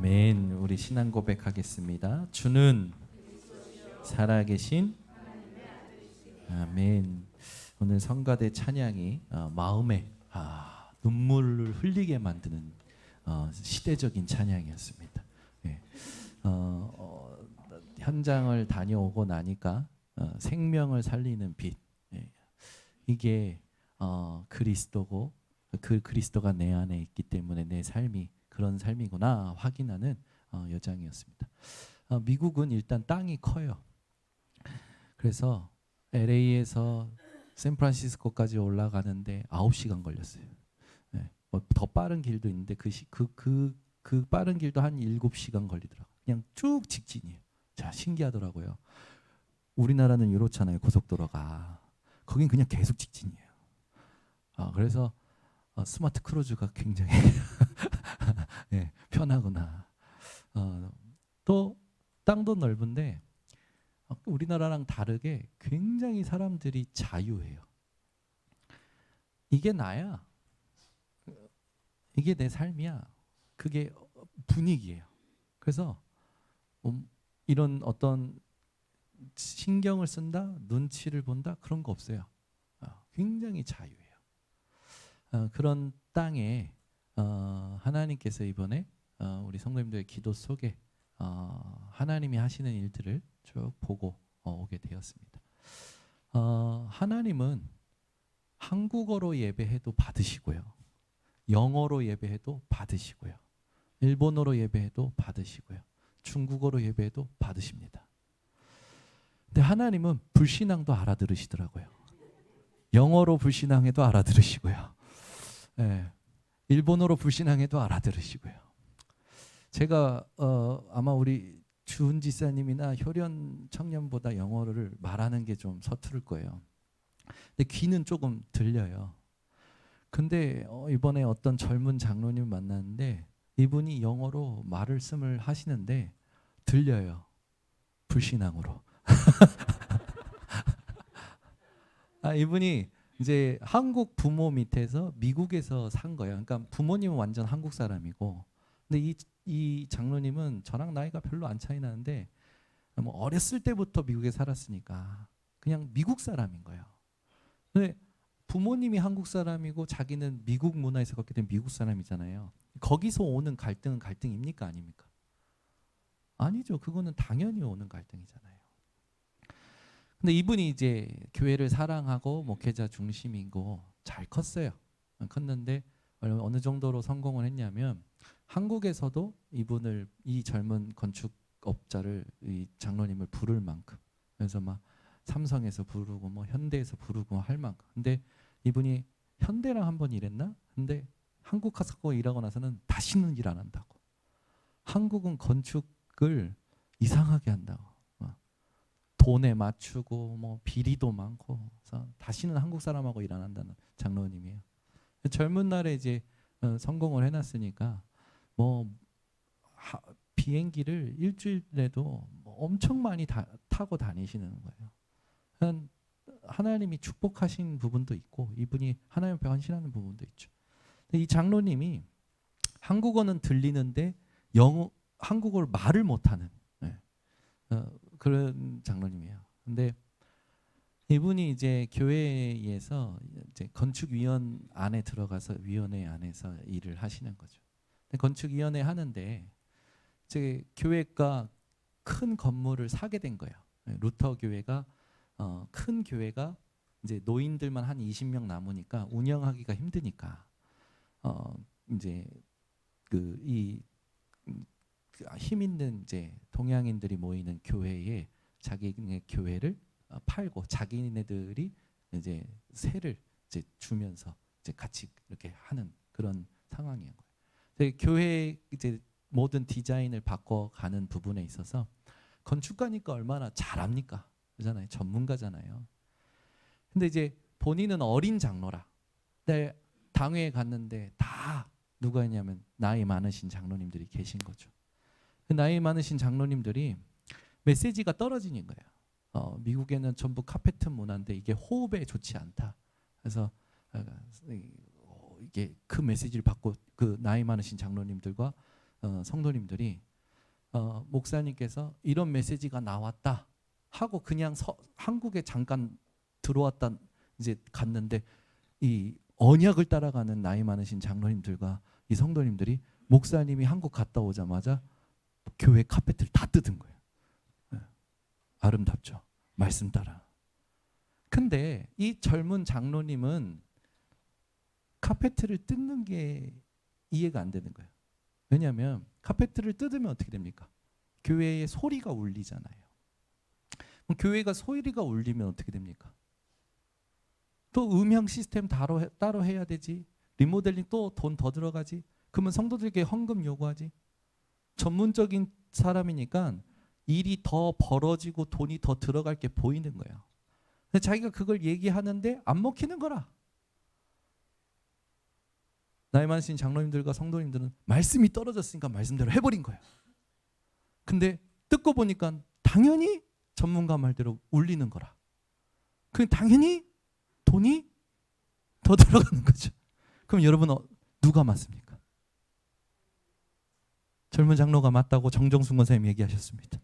아멘. 우리 신앙 고백하겠습니다. 주는 살아계신 아멘. 오늘 성가대 찬양이 마음에 눈물을 흘리게 만드는 시대적인 찬양이었습니다. 예. 현장을 다녀오고 나니까 생명을 살리는 빛, 예. 이게 그리스도고 그 그리스도가 내 안에 있기 때문에 내 삶이 그런 삶이구나 확인하는 여장이었습니다. 미국은 일단 땅이 커요. 그래서 LA에서 샌프란시스코까지 올라가는데 9시간 걸렸어요. 네. 더 빠른 길도 있는데 그 빠른 길도 한 7시간 걸리더라고요. 그냥 쭉 직진이에요. 자, 신기하더라고요. 우리나라는 이렇잖아요. 고속도로가. 거긴 그냥 계속 직진이에요. 그래서 스마트 크루즈가 굉장히 네, 편하구나. 또 땅도 넓은데 우리나라랑 다르게 굉장히 사람들이 자유해요. 이게 나야. 이게 내 삶이야. 그게 분위기예요. 그래서 이런 어떤 신경을 쓴다, 눈치를 본다 그런 거 없어요. 굉장히 자유해요. 그런 땅에 하나님께서 이번에 우리 성도님들의 기도 속에 하나님이 하시는 일들을 쭉 보고 오게 되었습니다. 하나님은 한국어로 예배해도 받으시고요, 영어로 예배해도 받으시고요, 일본어로 예배해도 받으시고요, 중국어로 예배해도 받으십니다. 근데 하나님은 불신앙도 알아들으시더라고요. 영어로 불신앙해도 알아들으시고요, 네, 일본어로 불신앙해도 알아들으시고요. 제가 아마 우리 주은 지사님이나 효련 청년보다 영어를 말하는 게 좀 서투를 거예요. 근데 귀는 조금 들려요. 근데 이번에 어떤 젊은 장로님 만났는데 이분이 영어로 말씀을 하시는데 들려요. 불신앙으로. 이분이 이제 한국 부모 밑에서 미국에서 산 거예요. 그러니까 부모님은 완전 한국 사람이고, 근데 이 장로님은 저랑 나이가 별로 안 차이 나는데 뭐 어렸을 때부터 미국에 살았으니까 그냥 미국 사람인 거예요. 근데 부모님이 한국 사람이고 자기는 미국 문화에서 컸기 때문에 미국 사람이잖아요. 거기서 오는 갈등은 갈등입니까, 아닙니까? 아니죠. 그거는 당연히 오는 갈등이잖아요. 근데 이분이 이제 교회를 사랑하고 목회자 중심이고 잘 컸어요. 컸는데 어느 정도로 성공을 했냐면 한국에서도 이 젊은 건축업자를, 이 장로님을 부를 만큼, 그래서 막 삼성에서 부르고 뭐 현대에서 부르고 할 만큼. 근데 이분이 현대랑 한번 일했나? 근데 한국 가서 일하고 나서는 다시는 일 안 한다고. 한국은 건축을 이상하게 한다고. 돈에 맞추고 뭐 비리도 많고, 그래서 다시는 한국 사람하고 일 안 한다는 장로님이에요. 젊은 날에 이제 성공을 해놨으니까 뭐 비행기를 일주일에도 뭐 엄청 많이 타고 다니시는 거예요. 하나님이 축복하신 부분도 있고 이분이 하나님 앞에 헌신하는 부분도 있죠. 이 장로님이 한국어는 들리는데 한국어를 말을 못하는, 네, 그런 장로님이에요. 근데 이분이 이제 교회에서 이제 건축위원 안에 들어가서 위원회 안에서 일을 하시는 거죠. 건축위원회 하는데 이제 교회가 큰 건물을 사게 된 거예요. 루터 교회가 큰 교회가 이제 노인들만 한 20명 남으니까 운영하기가 힘드니까 이제 힘 있는 이제 동양인들이 모이는 교회에 자기네 교회를 팔고 자기네들이 이제 세를 이제 주면서 이제 같이 이렇게 하는 그런 상황이에요. 교회 이제 모든 디자인을 바꿔가는 부분에 있어서 건축가니까 얼마나 잘합니까? 그잖아요. 전문가잖아요. 근데 이제 본인은 어린 장로라. 근데 당회에 갔는데 다 누가 있냐면 나이 많으신 장로님들이 계신 거죠. 나이 많으신 장로님들이 메시지가 떨어지는 거예요. 미국에는 전부 카페트 문화인데 이게 호흡에 좋지 않다. 그래서 이게 그 메시지를 받고 그 나이 많으신 장로님들과 성도님들이 목사님께서 이런 메시지가 나왔다 하고 그냥 한국에 잠깐 들어왔다 이제 갔는데 이 언약을 따라가는 나이 많으신 장로님들과 이 성도님들이 목사님이 한국 갔다 오자마자 교회 카페트를 다 뜯은 거예요. 아름답죠. 말씀 따라. 근데 이 젊은 장로님은 카페트를 뜯는 게 이해가 안 되는 거예요. 왜냐하면 카페트를 뜯으면 어떻게 됩니까? 교회에 소리가 울리잖아요. 그럼 교회가 소리가 울리면 어떻게 됩니까? 또 음향 시스템 따로 해야 되지. 리모델링 또 돈 더 들어가지. 그러면 성도들에게 헌금 요구하지. 전문적인 사람이니까 일이 더 벌어지고 돈이 더 들어갈 게 보이는 거예요. 근데 자기가 그걸 얘기하는데 안 먹히는 거라. 나이 많으신 장로님들과 성도님들은 말씀이 떨어졌으니까 말씀대로 해버린 거예요. 근데 듣고 보니까 당연히 전문가 말대로 울리는 거라. 그럼 당연히 돈이 더 들어가는 거죠. 그럼 여러분 누가 맞습니까? 젊은 장로가 맞다고 정정순 권사님 얘기하셨습니다.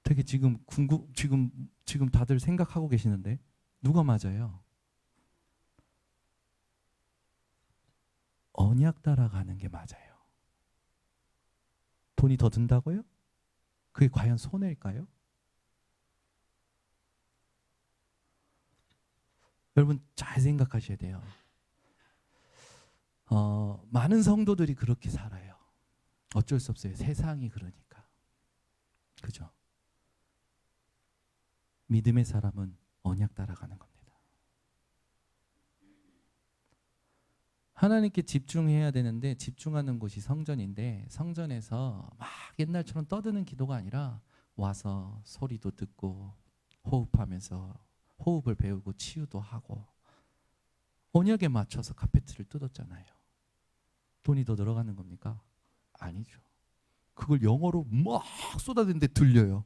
되게 지금 다들 생각하고 계시는데 누가 맞아요? 언약 따라가는 게 맞아요. 돈이 더 든다고요? 그게 과연 손해일까요? 여러분 잘 생각하셔야 돼요. 많은 성도들이 그렇게 살아요. 어쩔 수 없어요. 세상이 그러니까. 그죠? 믿음의 사람은 언약 따라가는 겁니다. 하나님께 집중해야 되는데 집중하는 곳이 성전인데 성전에서 막 옛날처럼 떠드는 기도가 아니라 와서 소리도 듣고 호흡하면서 호흡을 배우고 치유도 하고 언약에 맞춰서 카페트를 뜯었잖아요. 돈이 더 들어가는 겁니까? 아니죠. 그걸 영어로 막 쏟아내는데 들려요.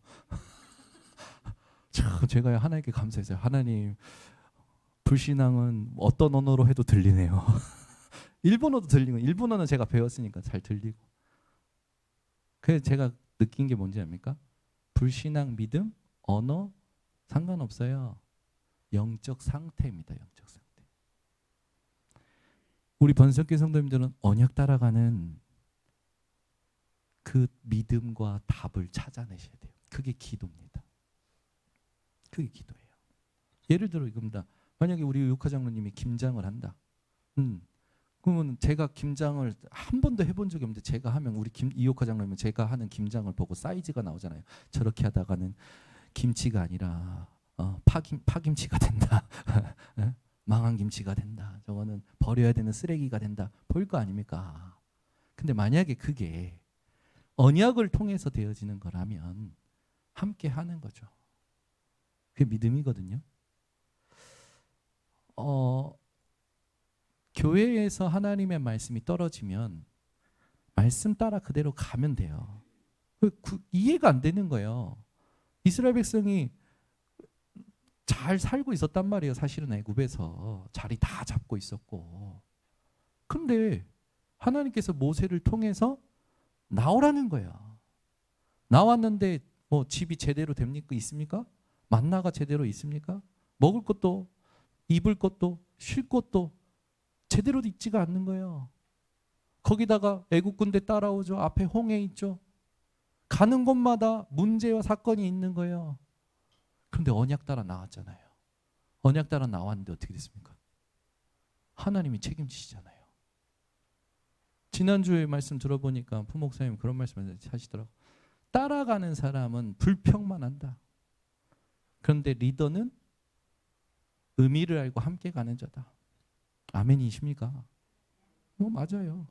참 제가 하나님께 감사했어요. 하나님 불신앙은 어떤 언어로 해도 들리네요. 일본어도 들리고 일본어는 제가 배웠으니까 잘 들리고. 그래서 제가 느낀 게 뭔지 압니까? 불신앙, 믿음, 언어 상관없어요. 영적 상태입니다. 영적 상태. 우리 번석교 성도님들은 언약 따라가는 그 믿음과 답을 찾아내셔야 돼요. 그게 기도입니다. 그게 기도예요. 예를 들어 이겁니다. 만약에 우리 유카 장로님이 김장을 한다. 그러면 제가 김장을 한 번도 해본 적이 없는데 제가 하면 우리 이효카 장로님은 제가 하는 김장을 보고 사이즈가 나오잖아요. 저렇게 하다가는 김치가 아니라 파김치가 된다. 망한 김치가 된다. 저거는 버려야 되는 쓰레기가 된다. 보일 거 아닙니까? 근데 만약에 그게 언약을 통해서 되어지는 거라면 함께 하는 거죠. 그게 믿음이거든요. 교회에서 하나님의 말씀이 떨어지면 말씀 따라 그대로 가면 돼요. 이해가 안 되는 거예요. 이스라엘 백성이 잘 살고 있었단 말이에요. 사실은 애굽에서 자리 다 잡고 있었고. 근데 하나님께서 모세를 통해서 나오라는 거예요. 나왔는데 뭐 집이 제대로 됩니까? 있습니까? 만나가 제대로 있습니까? 먹을 것도 입을 것도 쉴 것도 제대로 있지가 않는 거예요. 거기다가 애국 군대 따라오죠. 앞에 홍해 있죠. 가는 곳마다 문제와 사건이 있는 거예요. 그런데 언약 따라 나왔잖아요. 언약 따라 나왔는데 어떻게 됐습니까? 하나님이 책임지시잖아요. 지난주에 말씀 들어보니까 부목사님 그런 말씀을 하시더라고요. 따라가는 사람은 불평만 한다. 그런데 리더는 의미를 알고 함께 가는 자다. 아멘이십니까? 맞아요.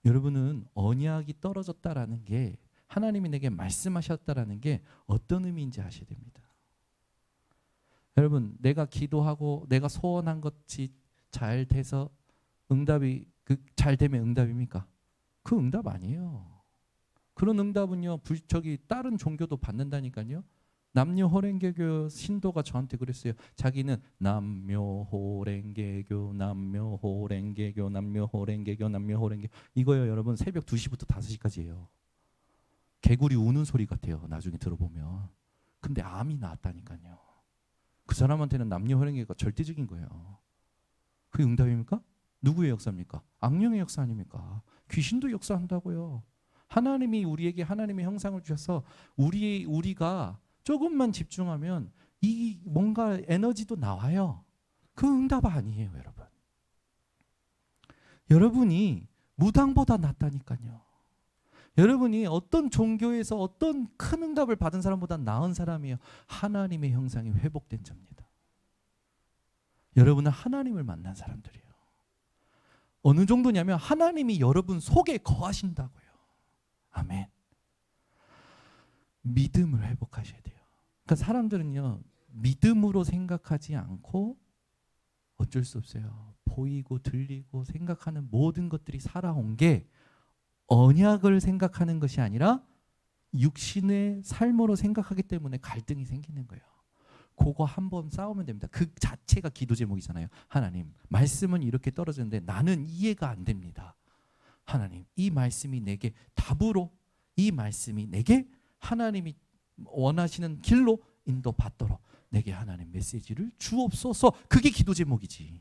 여러분은 언약이 떨어졌다라는 게 하나님이 내게 말씀하셨다라는 게 어떤 의미인지 아셔야 됩니다. 여러분 내가 기도하고 내가 소원한 것이 잘 돼서 응답이 잘 되면 응답입니까? 그 응답 아니에요. 그런 응답은요 다른 종교도 받는다니까요. 남녀호랭개교 신도가 저한테 그랬어요. 자기는 남묘호랭개교 남묘호랭개교 남묘호랭개교 남묘호랭개 이거요 여러분. 새벽 2시부터 5시까지예요. 개구리 우는 소리 같아요. 나중에 들어보면. 근데 암이 나았다니까요. 그 사람한테는 남녀호랭개가 절대적인 거예요. 그게 응답입니까? 누구의 역사입니까? 악령의 역사 아닙니까? 귀신도 역사한다고요. 하나님이 우리에게 하나님의 형상을 주셔서 우리가 조금만 집중하면 이 뭔가 에너지도 나와요. 그 응답 아니에요, 여러분. 여러분이 무당보다 낫다니까요. 여러분이 어떤 종교에서 어떤 큰 응답을 받은 사람보다 나은 사람이에요. 하나님의 형상이 회복된 자입니다. 여러분은 하나님을 만난 사람들이에요. 어느 정도냐면 하나님이 여러분 속에 거하신다고요. 아멘. 믿음을 회복하셔야 돼요. 그러니까 사람들은요 믿음으로 생각하지 않고 어쩔 수 없어요. 보이고 들리고 생각하는 모든 것들이 살아온 게 언약을 생각하는 것이 아니라 육신의 삶으로 생각하기 때문에 갈등이 생기는 거예요. 그거 한번 싸우면 됩니다. 그 자체가 기도 제목이잖아요. 하나님, 말씀은 이렇게 떨어졌는데 나는 이해가 안 됩니다. 하나님, 이 말씀이 내게 답으로, 이 말씀이 내게 하나님이 원하시는 길로 인도받도록 내게 하나님 메시지를 주옵소서. 그게 기도 제목이지.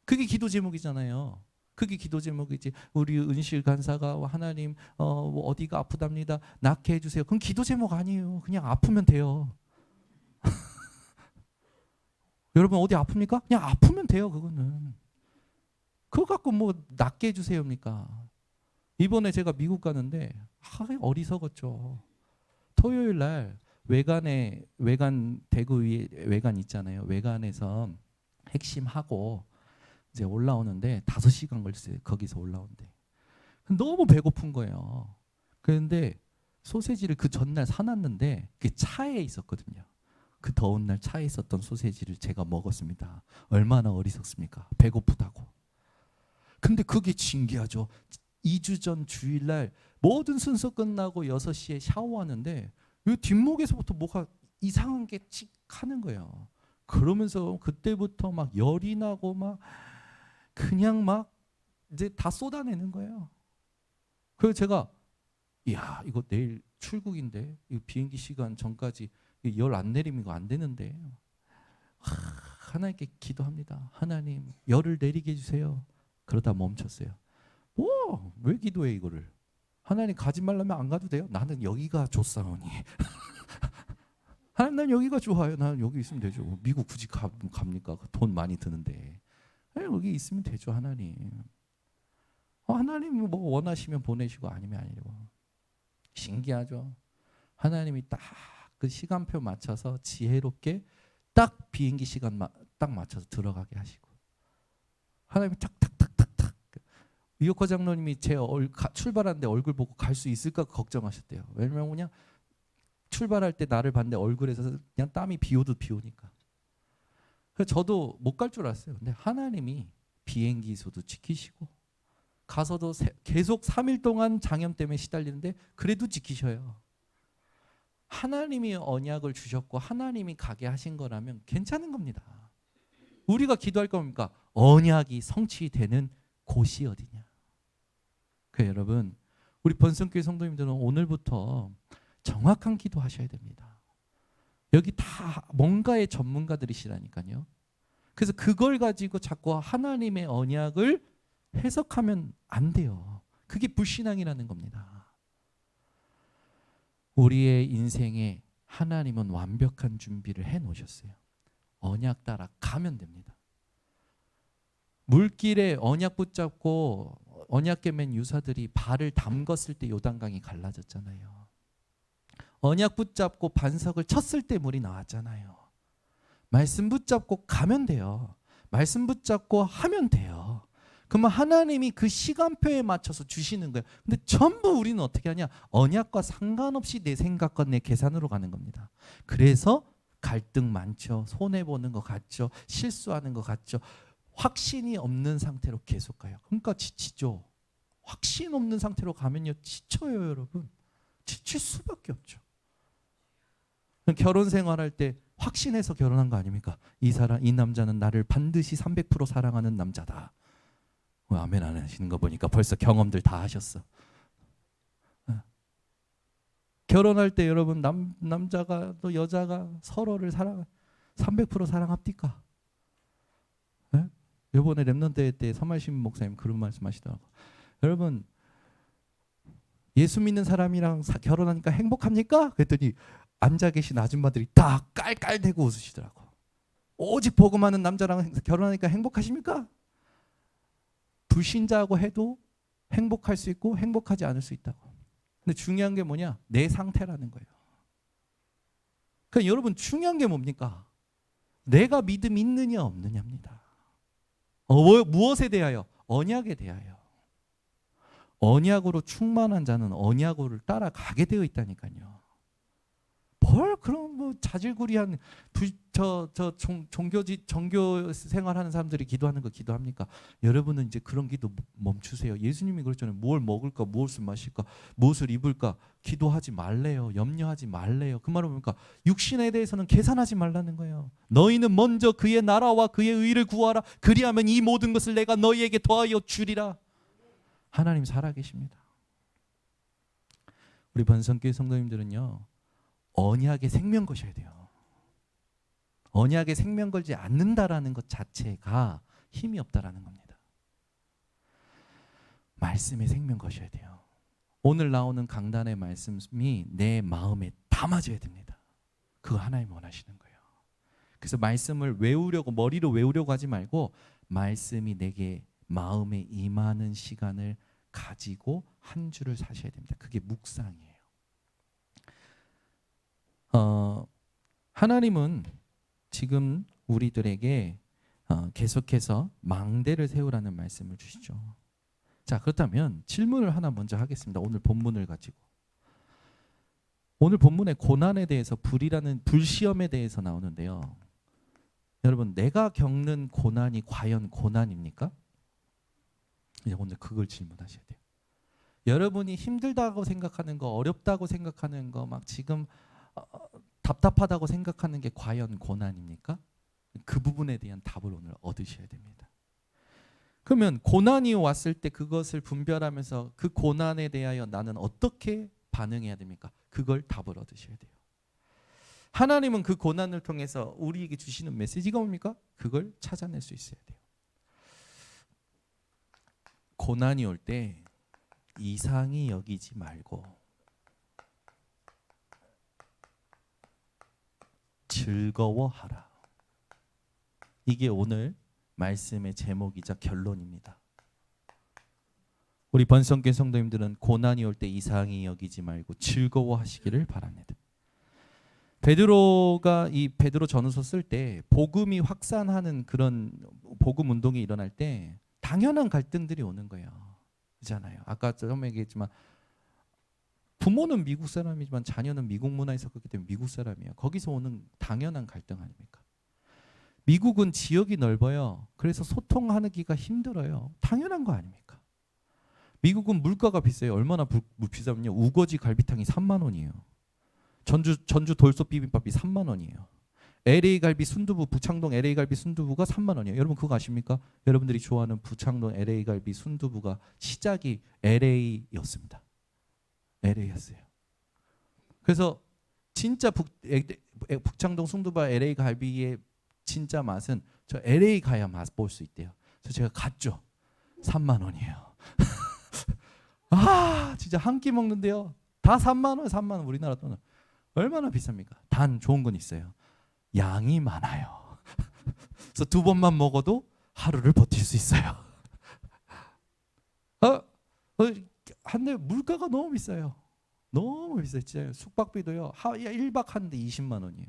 그게 기도 제목이잖아요. 그게 기도 제목이지. 우리 은실 간사가 하나님 어디가 아프답니다. 낫게 해주세요. 그건 기도 제목 아니에요. 그냥 아프면 돼요. 여러분 어디 아픕니까? 그냥 아프면 돼요. 그거는. 그거 갖고 뭐 낫게 해주세요입니까? 이번에 제가 미국 가는데 어리석었죠. 토요일 날 외관 대구 위에 외관 있잖아요. 외관에서 핵심하고 이제 올라오는데 5시간 걸렸어요. 거기서 올라오는데 너무 배고픈 거예요. 그런데 소세지를 그 전날 사놨는데 그게 차에 있었거든요. 그 더운 날 차에 있었던 소세지를 제가 먹었습니다. 얼마나 어리석습니까? 배고프다고. 근데 그게 신기하죠. 2주 전 주일날 모든 순서 끝나고 6시에 샤워하는데 이 뒷목에서부터 뭐가 이상한 게 칙 하는 거예요. 그러면서 그때부터 막 열이 나고 막 그냥 막 이제 다 쏟아내는 거예요. 그래서 제가 이야 이거 내일 출국인데 이 비행기 시간 전까지 열 안 내리면 이거 안 되는데 하나님께 기도합니다. 하나님 열을 내리게 해주세요. 그러다 멈췄어요. 왜 기도해 이거를? 하나님 가지 말라면 안 가도 돼요? 나는 여기가 좋사오니. 하나님 난 여기가 좋아요. 나는 여기 있으면 되죠. 미국 굳이 갑니까? 돈 많이 드는데. 여기 있으면 되죠. 하나님. 하나님 뭐 원하시면 보내시고 아니면 아니고. 신기하죠. 하나님이 딱 그 시간표 맞춰서 지혜롭게 딱 비행기 시간 딱 맞춰서 들어가게 하시고. 하나님이 탁탁탁탁탁. 이효커 장로님이 제 출발하는데 얼굴 보고 갈 수 있을까 걱정하셨대요. 왜냐면 그냥 출발할 때 나를 봤는데 얼굴에서 그냥 땀이 비 오듯 비 오니까. 그래서 저도 못 갈 줄 알았어요. 근데 하나님이 비행기 소도 지키시고 가서도 계속 3일 동안 장염 때문에 시달리는데 그래도 지키셔요. 하나님이 언약을 주셨고 하나님이 가게 하신 거라면 괜찮은 겁니다. 우리가 기도할 겁니까? 언약이 성취되는 곳이 어디냐. 그래서 여러분 우리 번성교회 성도님들은 오늘부터 정확한 기도하셔야 됩니다. 여기 다 뭔가의 전문가들이시라니까요. 그래서 그걸 가지고 자꾸 하나님의 언약을 해석하면 안 돼요. 그게 불신앙이라는 겁니다. 우리의 인생에 하나님은 완벽한 준비를 해놓으셨어요. 언약 따라 가면 됩니다. 물길에 언약 붙잡고 언약 깨맨 유사들이 발을 담궜을 때 요단강이 갈라졌잖아요. 언약 붙잡고 반석을 쳤을 때 물이 나왔잖아요. 말씀 붙잡고 가면 돼요. 말씀 붙잡고 하면 돼요. 그러면 하나님이 그 시간표에 맞춰서 주시는 거예요. 근데 전부 우리는 어떻게 하냐? 언약과 상관없이 내 생각과 내 계산으로 가는 겁니다. 그래서 갈등 많죠. 손해보는 것 같죠. 실수하는 것 같죠. 확신이 없는 상태로 계속 가요. 그러니까 지치죠. 확신 없는 상태로 가면요 지쳐요, 여러분. 지칠 수밖에 없죠. 결혼 생활할 때 확신해서 결혼한 거 아닙니까? 이 사람, 이 남자는 나를 반드시 300% 사랑하는 남자다. 아멘 안 하시는 거 보니까 벌써 경험들 다 하셨어. 결혼할 때 여러분 남자가 또 여자가 서로를 300% 사랑합니까? 네? 이번에 렘넌트 때 서말심 목사님 그런 말씀하시더라고. 여러분 예수 믿는 사람이랑 결혼하니까 행복합니까? 그랬더니 앉아 계신 아줌마들이 다 깔깔대고 웃으시더라고. 오직 복음하는 남자랑 결혼하니까 행복하십니까? 불신자하고 해도 행복할 수 있고 행복하지 않을 수 있다고. 근데 중요한 게 뭐냐? 내 상태라는 거예요. 그러니까 여러분 중요한 게 뭡니까? 내가 믿음 있느냐 없느냐입니다. 무엇에 대하여? 언약에 대하여. 언약으로 충만한 자는 언약으로 따라가게 되어 있다니까요. 뭘 그런 뭐 자질구리한 종교 생활하는 사람들이 기도하는 거 기도합니까? 여러분은 이제 그런 기도 멈추세요. 예수님이 그랬잖아요. 무엇을 먹을까, 무엇을 마실까, 무엇을 입을까 기도하지 말래요. 염려하지 말래요. 그 말은 뭡니까? 육신에 대해서는 계산하지 말라는 거예요. 너희는 먼저 그의 나라와 그의 의를 구하라. 그리하면 이 모든 것을 내가 너희에게 더하여 주리라. 하나님 살아계십니다. 우리 번성교회 성도님들은요. 언약에 생명 거셔야 돼요. 언약에 생명 걸지 않는다라는 것 자체가 힘이 없다라는 겁니다. 말씀에 생명 거셔야 돼요. 오늘 나오는 강단의 말씀이 내 마음에 담아져야 됩니다. 그거 하나님 원하시는 거예요. 그래서 말씀을 외우려고 머리로 외우려고 하지 말고 말씀이 내게 마음에 임하는 시간을 가지고 한 주를 사셔야 됩니다. 그게 묵상이에요. 하나님은 지금 우리들에게 계속해서 망대를 세우라는 말씀을 주시죠. 자, 그렇다면 질문을 하나 먼저 하겠습니다. 오늘 본문을 가지고. 오늘 본문의 고난에 대해서 불시험에 대해서 나오는데요. 여러분, 내가 겪는 고난이 과연 고난입니까? 오늘 그걸 질문하셔야 돼요. 여러분이 힘들다고 생각하는 거, 어렵다고 생각하는 거, 막 지금 답답하다고 생각하는 게 과연 고난입니까? 그 부분에 대한 답을 오늘 얻으셔야 됩니다. 그러면 고난이 왔을 때 그것을 분별하면서 그 고난에 대하여 나는 어떻게 반응해야 됩니까? 그걸 답을 얻으셔야 돼요. 하나님은 그 고난을 통해서 우리에게 주시는 메시지가 뭡니까? 그걸 찾아낼 수 있어야 돼요. 고난이 올 때 이상히 여기지 말고 즐거워하라. 이게 오늘 말씀의 제목이자 결론입니다. 우리 번성교회 성도님들은 고난이 올 때 이상히 여기지 말고 즐거워하시기를 바랍니다. 베드로가 이 베드로 전후서 쓸 때 복음이 확산하는 그런 복음 운동이 일어날 때 당연한 갈등들이 오는 거예요. 그렇잖아요. 아까 처음에 얘기했지만 부모는 미국 사람이지만 자녀는 미국 문화에 섞였기 때문에 미국 사람이에요. 거기서 오는 당연한 갈등 아닙니까? 미국은 지역이 넓어요. 그래서 소통하기가 힘들어요. 당연한 거 아닙니까? 미국은 물가가 비싸요. 얼마나 비싸면요. 우거지 갈비탕이 3만 원이에요. 전주 돌솥 비빔밥이 3만 원이에요. LA 갈비 순두부, 부창동 LA 갈비 순두부가 3만 원이에요. 여러분 그거 아십니까? 여러분들이 좋아하는 부창동 LA 갈비 순두부가 시작이 LA였습니다. LA였어요. 그래서 진짜 북창동 순두부와 LA 갈비의 진짜 맛은 저 LA 가야 맛볼 수 있대요. 그래서 제가 갔죠. 3만 원이에요. 아 진짜 한 끼 먹는데요. 다 3만 원, 3만 원. 우리나라 돈은 얼마나 비쌉니까? 단 좋은 건 있어요. 양이 많아요. 그래서 2번만 먹어도 하루를 버틸 수 있어요. 한데 물가가 너무 비싸요. 너무 비싸요. 진짜 숙박비도요. 1박 하는데 20만 원이에요.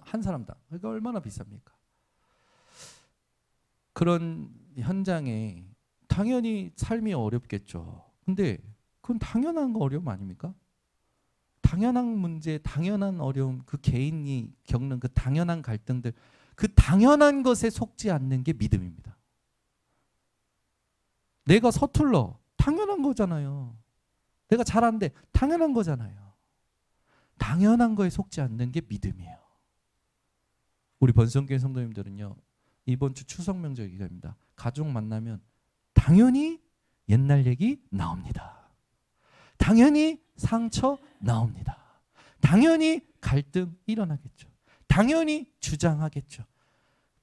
한 사람당. 그러니까 얼마나 비쌉니까? 그런 현장에 당연히 삶이 어렵겠죠. 근데 그건 당연한 거 어려움 아닙니까? 당연한 문제, 당연한 어려움, 그 개인이 겪는 그 당연한 갈등들, 그 당연한 것에 속지 않는 게 믿음입니다. 내가 서툴러, 당연한 거잖아요. 내가 잘하는데 당연한 거잖아요. 당연한 거에 속지 않는 게 믿음이에요. 우리 번성교회 성도님들은요, 이번 주 추석 명절 기간입니다. 가족 만나면 당연히 옛날 얘기 나옵니다. 당연히 상처 나옵니다. 당연히 갈등 일어나겠죠. 당연히 주장하겠죠.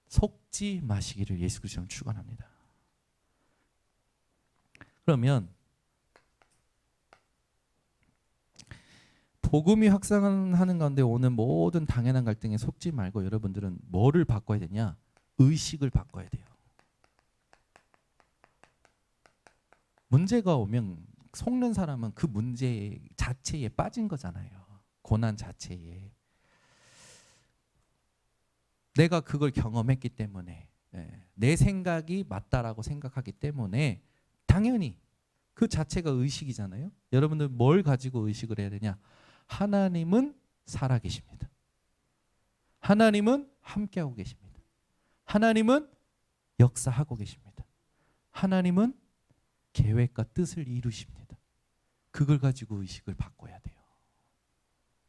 속지 마시기를 예수 그리스도는 축원합니다. 그러면 복음이 확산하는 가운데 오는 모든 당연한 갈등에 속지 말고 여러분들은 뭐를 바꿔야 되냐? 의식을 바꿔야 돼요. 문제가 오면 속는 사람은 그 문제 자체에 빠진 거잖아요. 고난 자체에. 내가 그걸 경험했기 때문에, 내 생각이 맞다라고 생각하기 때문에 당연히 그 자체가 의식이잖아요. 여러분들 뭘 가지고 의식을 해야 되냐? 하나님은 살아계십니다. 하나님은 함께하고 계십니다. 하나님은 역사하고 계십니다. 하나님은 계획과 뜻을 이루십니다. 그걸 가지고 의식을 바꿔야 돼요.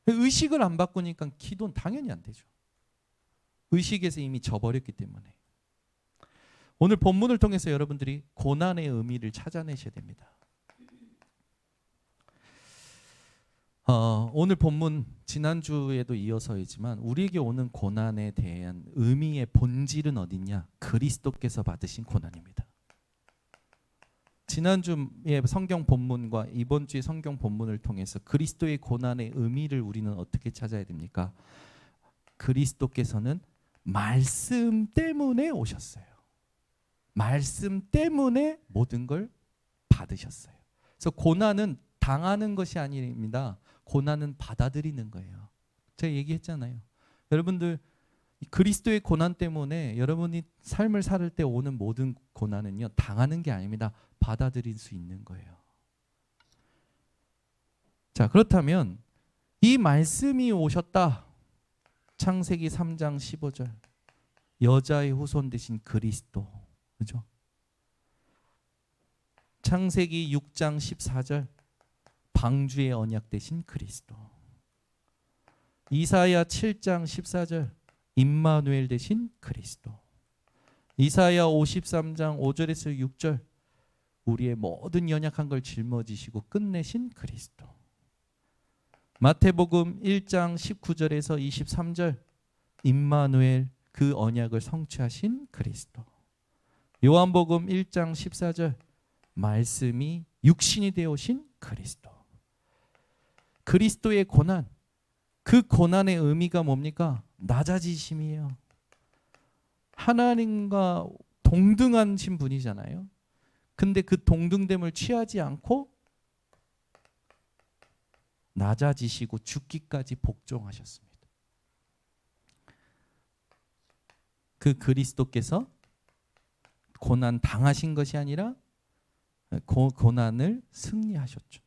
의식을 안 바꾸니까 기도는 당연히 안 되죠. 의식에서 이미 져버렸기 때문에. 오늘 본문을 통해서 여러분들이 고난의 의미를 찾아내셔야 됩니다. 오늘 본문 지난주에도 이어서이지만 우리에게 오는 고난에 대한 의미의 본질은 어디냐? 그리스도께서 받으신 고난입니다. 지난주의 성경 본문과 이번 주의 성경 본문을 통해서 그리스도의 고난의 의미를 우리는 어떻게 찾아야 됩니까? 그리스도께서는 말씀 때문에 오셨어요. 말씀 때문에 모든 걸 받으셨어요. 그래서 고난은 당하는 것이 아닙니다. 고난은 받아들이는 거예요. 제가 얘기했잖아요. 여러분들 그리스도의 고난 때문에 여러분이 삶을 살 때 오는 모든 고난은요, 당하는 게 아닙니다. 받아들일 수 있는 거예요. 자, 그렇다면 이 말씀이 오셨다. 창세기 3장 15절. 여자의 후손 되신 그리스도. 그죠? 창세기 6장 14절. 방주의 언약 되신 그리스도. 이사야 7장 14절. 임마누엘 되신 그리스도. 이사야 53장 5절에서 6절. 우리의 모든 연약한 걸 짊어지시고 끝내신 그리스도. 마태복음 1장 19절에서 23절. 임마누엘 그 언약을 성취하신 그리스도. 요한복음 1장 14절. 말씀이 육신이 되어 오신 그리스도. 그리스도의 고난, 그 고난의 의미가 뭡니까? 낮아지심이에요. 하나님과 동등하신 분이잖아요. 근데 그 동등됨을 취하지 않고 낮아지시고 죽기까지 복종하셨습니다. 그 그리스도께서 고난 당하신 것이 아니라 고난을 승리하셨죠.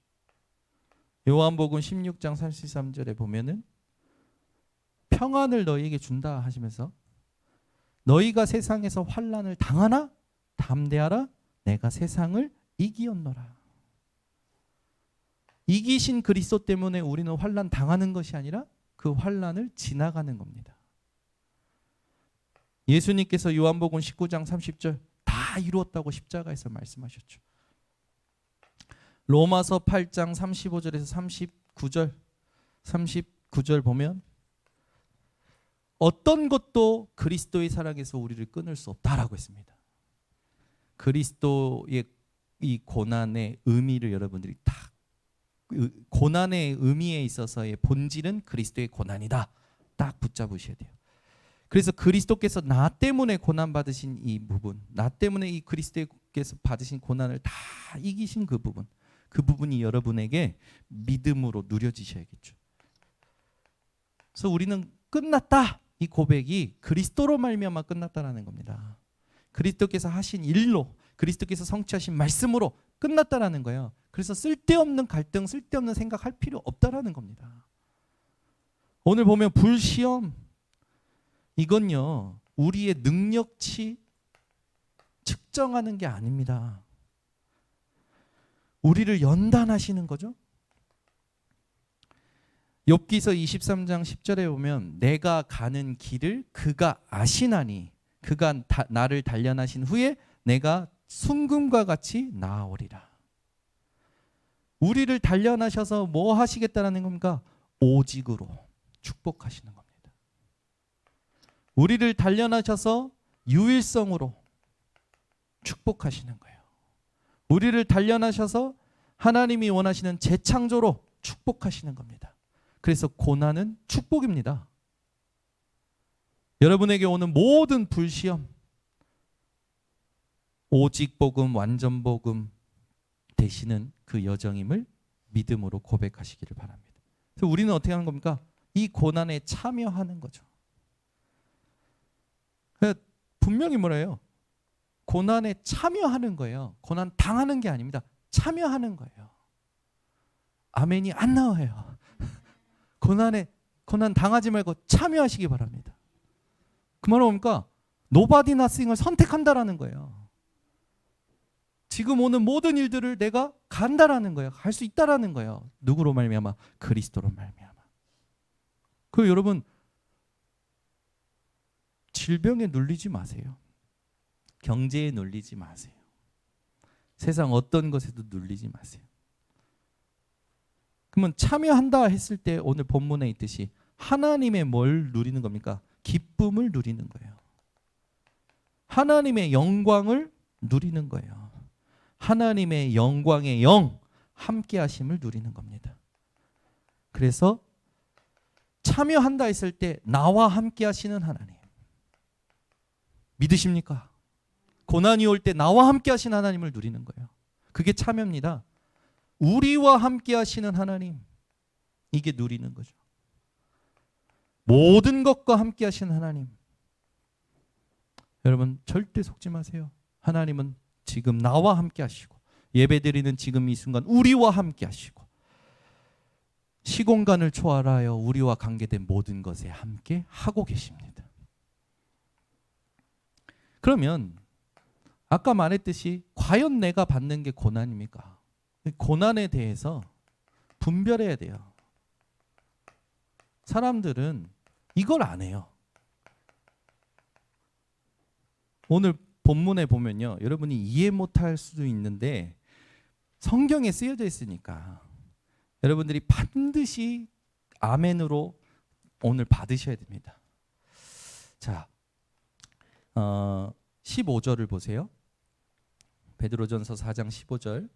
요한복음 16장 33절에 보면은 평안을 너희에게 준다 하시면서 너희가 세상에서 환난을 당하나 담대하라 내가 세상을 이기었노라. 이기신 그리스도 때문에 우리는 환난 당하는 것이 아니라 그 환난을 지나가는 겁니다. 예수님께서 요한복음 19장 30절 다 이루었다고 십자가에서 말씀하셨죠. 로마서 8장 35절에서 39절 보면 어떤 것도 그리스도의 사랑에서 우리를 끊을 수 없다라고 했습니다. 그리스도의 이 고난의 의미를 여러분들이 딱 고난의 의미에 있어서의 본질은 그리스도의 고난이다. 딱 붙잡으셔야 돼요. 그래서 그리스도께서 나 때문에 고난 받으신 이 부분, 나 때문에 이 그리스도께서 받으신 고난을 다 이기신 그 부분, 그 부분이 여러분에게 믿음으로 누려지셔야겠죠. 그래서 우리는 끝났다. 이 고백이 그리스도로 말미암아 끝났다라는 겁니다. 그리스도께서 하신 일로, 그리스도께서 성취하신 말씀으로 끝났다라는 거예요. 그래서 쓸데없는 갈등, 쓸데없는 생각할 필요 없다라는 겁니다. 오늘 보면 불시험, 이건요 우리의 능력치 측정하는 게 아닙니다. 우리를 연단하시는 거죠. 욥기서 23장 10절에 보면 내가 가는 길을 그가 아시나니 그가 나를 단련하신 후에 내가 순금과 같이 나아오리라. 우리를 단련하셔서 뭐 하시겠다는 겁니까? 오직으로 축복하시는 겁니다. 우리를 단련하셔서 유일성으로 축복하시는 거예요. 우리를 단련하셔서 하나님이 원하시는 재창조로 축복하시는 겁니다. 그래서 고난은 축복입니다. 여러분에게 오는 모든 불시험, 오직 복음, 완전 복음 되시는 그 여정임을 믿음으로 고백하시기를 바랍니다. 그래서 우리는 어떻게 하는 겁니까? 이 고난에 참여하는 거죠. 분명히 뭐래요? 고난에 참여하는 거예요. 고난 당하는 게 아닙니다. 참여하는 거예요. 아멘이 안 나와요. 고난 당하지 말고 참여하시기 바랍니다. 그 말은 뭡니까? Nobody nothing을 선택한다라는 거예요. 지금 오는 모든 일들을 내가 간다라는 거예요. 갈 수 있다라는 거예요. 누구로 말미암아? 그리스도로 말미암아. 그 여러분 질병에 눌리지 마세요. 경제에 눌리지 마세요. 세상 어떤 것에도 눌리지 마세요. 그러면 참여한다 했을 때 오늘 본문에 있듯이 하나님의 뭘 누리는 겁니까? 기쁨을 누리는 거예요. 하나님의 영광을 누리는 거예요. 하나님의 영광의 영 함께 하심을 누리는 겁니다. 그래서 참여한다 했을 때 나와 함께 하시는 하나님. 믿으십니까? 고난이 올 때 나와 함께 하시는 하나님을 누리는 거예요. 그게 참여입니다. 우리와 함께 하시는 하나님. 이게 누리는 거죠. 모든 것과 함께 하시는 하나님. 여러분 절대 속지 마세요. 하나님은 지금 나와 함께 하시고 예배드리는 지금 이 순간 우리와 함께 하시고 시공간을 초월하여 우리와 관계된 모든 것에 함께 하고 계십니다. 그러면 아까 말했듯이 과연 내가 받는 게 고난입니까? 고난에 대해서 분별해야 돼요. 사람들은 이걸 안 해요. 오늘 본문에 보면요. 여러분이 이해 못할 수도 있는데 성경에 쓰여져 있으니까 여러분들이 반드시 아멘으로 오늘 받으셔야 됩니다. 자, 15절을 보세요. 베드로전서 4장 15절.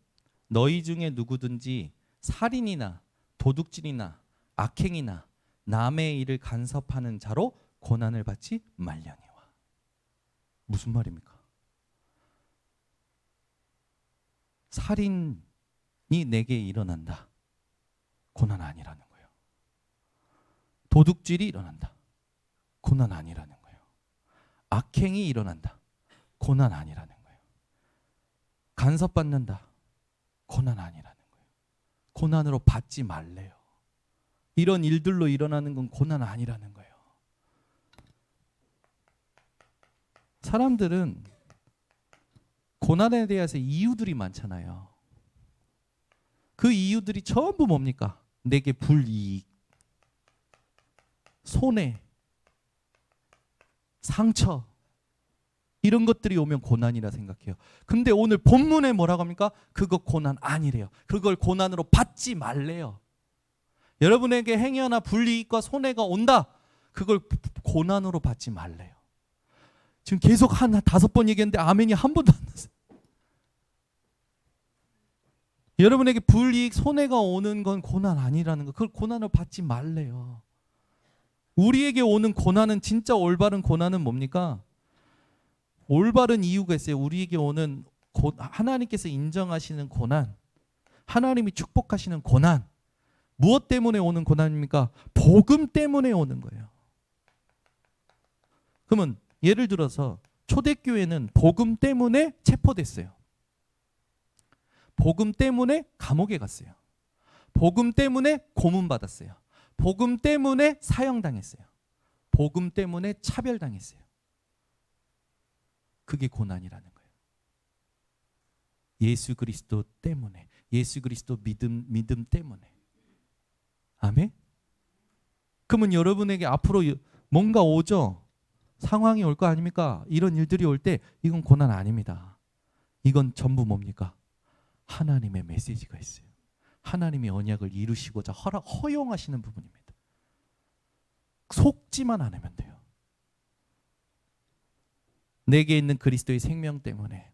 너희 중에 누구든지 살인이나 도둑질이나 악행이나 남의 일을 간섭하는 자로 고난을 받지 말려니와. 무슨 말입니까? 살인이 내게 일어난다. 고난 아니라는 거예요. 도둑질이 일어난다. 고난 아니라는 거예요. 악행이 일어난다. 고난 아니라는 거예요. 간섭받는다. 고난 아니라는 거예요. 고난으로 받지 말래요. 이런 일들로 일어나는 건 고난 아니라는 거예요. 사람들은 고난에 대해서 이유들이 많잖아요. 그 이유들이 전부 뭡니까? 내게 불이익, 손해, 상처 이런 것들이 오면 고난이라 생각해요. 근데 오늘 본문에 뭐라고 합니까? 그거 고난 아니래요. 그걸 고난으로 받지 말래요. 여러분에게 행여나 불이익과 손해가 온다. 그걸 고난으로 받지 말래요. 지금 계속 한 5번 얘기했는데 아멘이 한 번도 안 났어요. 여러분에게 불이익, 손해가 오는 건 고난 아니라는 거. 그걸 고난을 받지 말래요. 우리에게 오는 고난은 진짜 올바른 고난은 뭡니까? 올바른 이유가 있어요. 우리에게 오는 하나님께서 인정하시는 고난, 하나님이 축복하시는 고난. 무엇 때문에 오는 고난입니까? 복음 때문에 오는 거예요. 그러면 예를 들어서 초대교회는 복음 때문에 체포됐어요. 복음 때문에 감옥에 갔어요. 복음 때문에 고문받았어요. 복음 때문에 사형당했어요. 복음 때문에 차별당했어요. 그게 고난이라는 거예요. 예수 그리스도 때문에, 예수 그리스도 믿음 때문에. 아멘? 그러면 여러분에게 앞으로 뭔가 오죠. 상황이 올 거 아닙니까? 이런 일들이 올 때 이건 고난 아닙니다. 이건 전부 뭡니까? 하나님의 메시지가 있어요. 하나님이 언약을 이루시고자 허용하시는 부분입니다. 속지만 않으면 돼요. 내게 있는 그리스도의 생명 때문에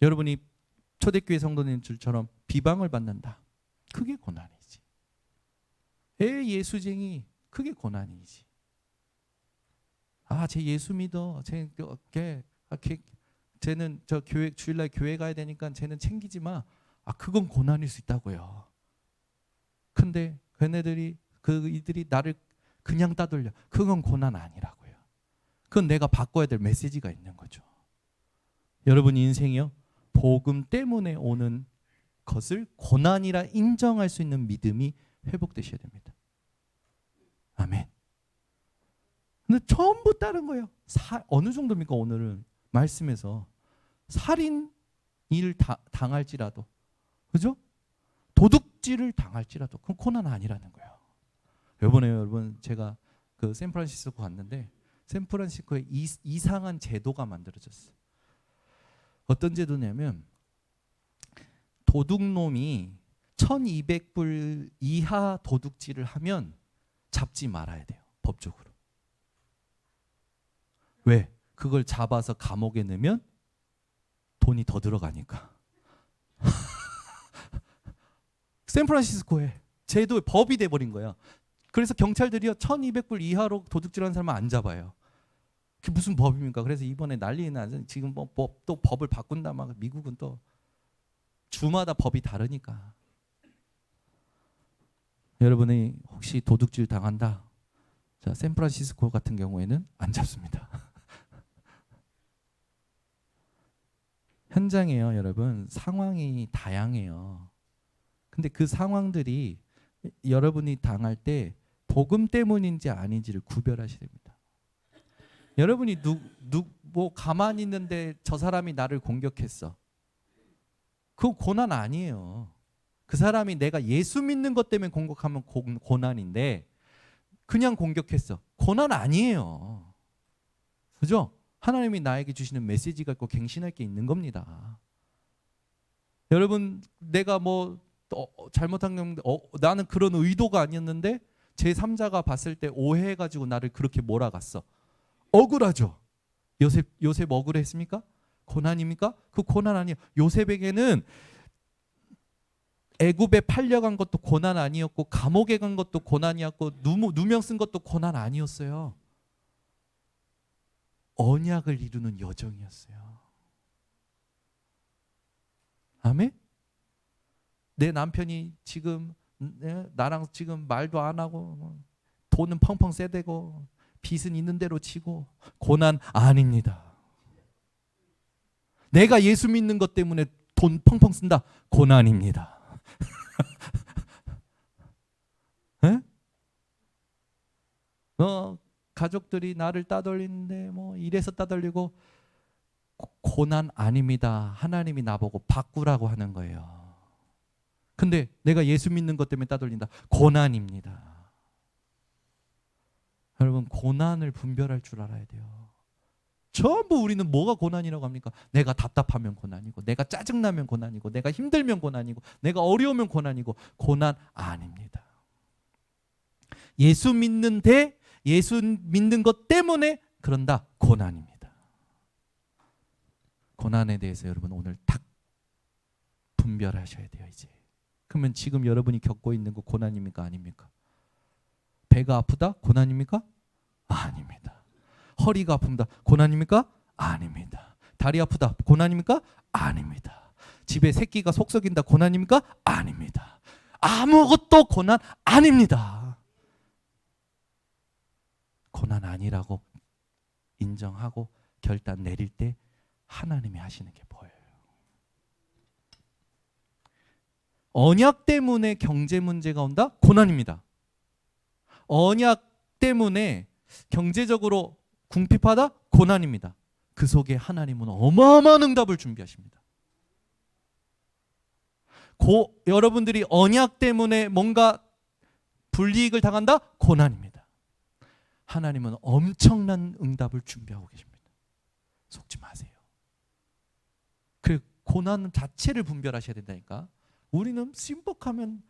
여러분이 초대교회 성도님들처럼 비방을 받는다. 그게 고난이지. 예수쟁이, 그게 고난이지. 쟤 예수 믿어. 쟤는 저 교회 주일날 교회 가야 되니까 쟤는 챙기지 마. 그건 고난일 수 있다고요. 근데 이들이 나를 그냥 따돌려. 그건 고난 아니라고요. 그건 내가 바꿔야 될 메시지가 있는 거죠. 여러분 인생이요, 복음 때문에 오는 것을 고난이라 인정할 수 있는 믿음이 회복되셔야 됩니다. 아멘. 근데 전부 다른 거예요. 어느 정도입니까? 오늘은 말씀에서 살인 일 당할지라도, 그죠? 도둑질을 당할지라도 그건 고난 아니라는 거예요. 이번에 여러분 제가 그 샌프란시스코 갔는데 샌프란시스코에 이상한 제도가 만들어졌어요. 어떤 제도냐면 도둑놈이 1200불 이하 도둑질을 하면 잡지 말아야 돼요. 법적으로. 왜? 그걸 잡아서 감옥에 넣으면 돈이 더 들어가니까. 샌프란시스코에 제도의 법이 돼버린 거야. 그래서 경찰들이요 1200불 이하로 도둑질하는 사람은 안 잡아요. 그게 무슨 법입니까? 그래서 이번에 난리 나서 지금 또 법을 바꾼다 막. 미국은 또 주마다 법이 다르니까. 여러분이 혹시 도둑질 당한다. 자, 샌프란시스코 같은 경우에는 안 잡습니다. 현장에요, 여러분. 상황이 다양해요. 근데 그 상황들이 여러분이 당할 때 복음 때문인지 아닌지를 구별하셔야 됩니다. 여러분이 뭐 가만히 있는데 저 사람이 나를 공격했어. 그건 고난 아니에요. 그 사람이 내가 예수 믿는 것 때문에 공격하면 고난인데 그냥 공격했어. 고난 아니에요. 그죠? 하나님이 나에게 주시는 메시지가 있고 갱신할 게 있는 겁니다. 여러분 내가 뭐 잘못한 게 나는 그런 의도가 아니었는데 제3자가 봤을 때 오해해가지고 나를 그렇게 몰아갔어. 억울하죠. 요셉 억울했습니까? 고난입니까? 그 고난 아니에요. 요셉에게는 애굽에 팔려간 것도 고난 아니었고 감옥에 간 것도 고난이었고 누명 쓴 것도 고난 아니었어요. 언약을 이루는 여정이었어요. 아멘? 내 남편이 지금 나랑 지금 말도 안 하고 돈은 펑펑 쎄대고 빚은 있는 대로 치고 고난 아닙니다. 내가 예수 믿는 것 때문에 돈 펑펑 쓴다. 고난입니다. 네? 가족들이 나를 따돌리는데 뭐 이래서 따돌리고 고난 아닙니다. 하나님이 나보고 바꾸라고 하는 거예요. 근데 내가 예수 믿는 것 때문에 따돌린다. 고난입니다. 여러분 고난을 분별할 줄 알아야 돼요. 전부 우리는 뭐가 고난이라고 합니까? 내가 답답하면 고난이고, 내가 짜증나면 고난이고, 내가 힘들면 고난이고, 내가 어려우면 고난이고, 고난 아닙니다. 예수 믿는 것 때문에 그런다. 고난입니다. 고난에 대해서 여러분 오늘 딱 분별하셔야 돼요. 이제. 그러면 지금 여러분이 겪고 있는 거 고난입니까? 아닙니까? 배가 아프다? 고난입니까? 아닙니다. 허리가 아픕니다. 고난입니까? 아닙니다. 다리 아프다. 고난입니까? 아닙니다. 집에 새끼가 속 썩인다. 고난입니까? 아닙니다. 아무것도 고난 아닙니다. 고난 아니라고 인정하고 결단 내릴 때 하나님이 하시는 게 보여요. 언약 때문에 경제 문제가 온다? 고난입니다. 언약 때문에 경제적으로 궁핍하다? 고난입니다. 그 속에 하나님은 어마어마한 응답을 준비하십니다. 여러분들이 언약 때문에 뭔가 불이익을 당한다? 고난입니다. 하나님은 엄청난 응답을 준비하고 계십니다. 속지 마세요. 그 고난 자체를 분별하셔야 된다니까. 우리는 심복하면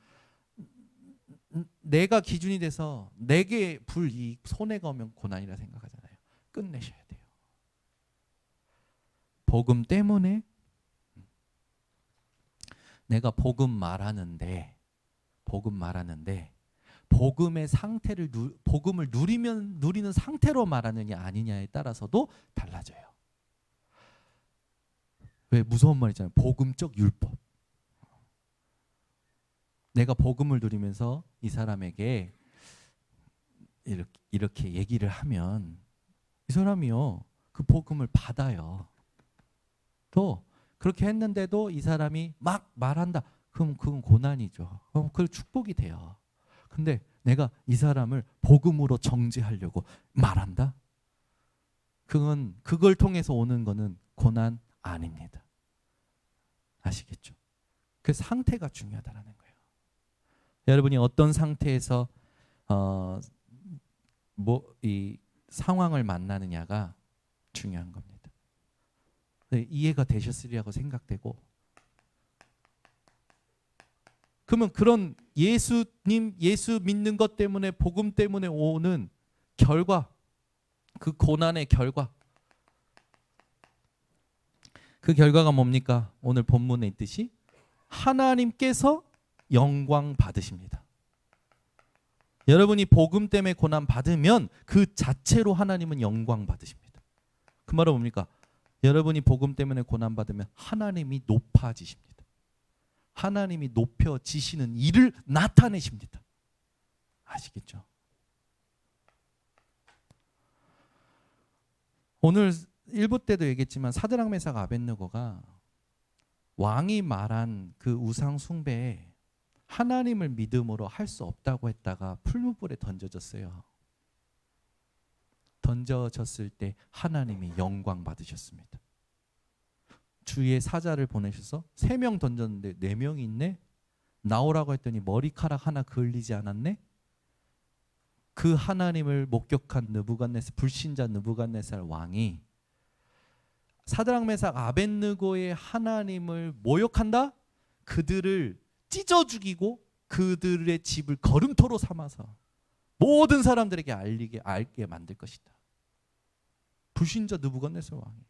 내가 기준이 돼서 내게 불이익, 손해가 오면 고난이라 생각하잖아요. 끝내셔야 돼요. 복음 때문에 내가 복음 말하는데 복음의 상태를 복음을 누리는 상태로 말하느냐 아니냐에 따라서도 달라져요. 왜 무서운 말 있잖아요. 복음적 율법. 내가 복음을 누리면서 이 사람에게 이렇게 얘기를 하면 이 사람이요 그 복음을 받아요. 또 그렇게 했는데도 이 사람이 막 말한다. 그럼 그건 고난이죠. 그럼 축복이 돼요. 근데 내가 이 사람을 복음으로 정죄하려고 말한다? 그걸 통해서 오는 거는 고난 아닙니다. 아시겠죠? 그 상태가 중요하다는 거예요. 여러분이 어떤 상태에서 이 상황을 만나느냐가 중요한 겁니다. 이해가 되셨으리라고 생각되고, 그러면 그런 예수 믿는 것 때문에 복음 때문에 오는 결과, 그 고난의 결과, 그 결과가 뭡니까? 오늘 본문에 있듯이 하나님께서 영광 받으십니다. 여러분이 복음 때문에 고난 받으면 그 자체로 하나님은 영광 받으십니다. 그 말은 뭡니까? 여러분이 복음 때문에 고난 받으면 하나님이 높아지십니다. 하나님이 높여지시는 일을 나타내십니다. 아시겠죠? 오늘 1부 때도 얘기했지만 사드락 메삭 아벳느고가 왕이 말한 그 우상 숭배에 하나님을 믿음으로 할 수 없다고 했다가 풀무불에 던져졌어요. 던져졌을 때 하나님이 영광 받으셨습니다. 주의 사자를 보내셔서 3명 던졌는데 4명이 있네? 나오라고 했더니 머리카락 하나 그을리지 않았네? 그 하나님을 목격한 불신자 느부갓네살 왕이 사드락 메삭 아벳느고의 하나님을 모욕한다? 그들을 찢어 죽이고 그들의 집을 거름토로 삼아서 모든 사람들에게 알게 만들 것이다. 불신자 느부갓네살 왕이.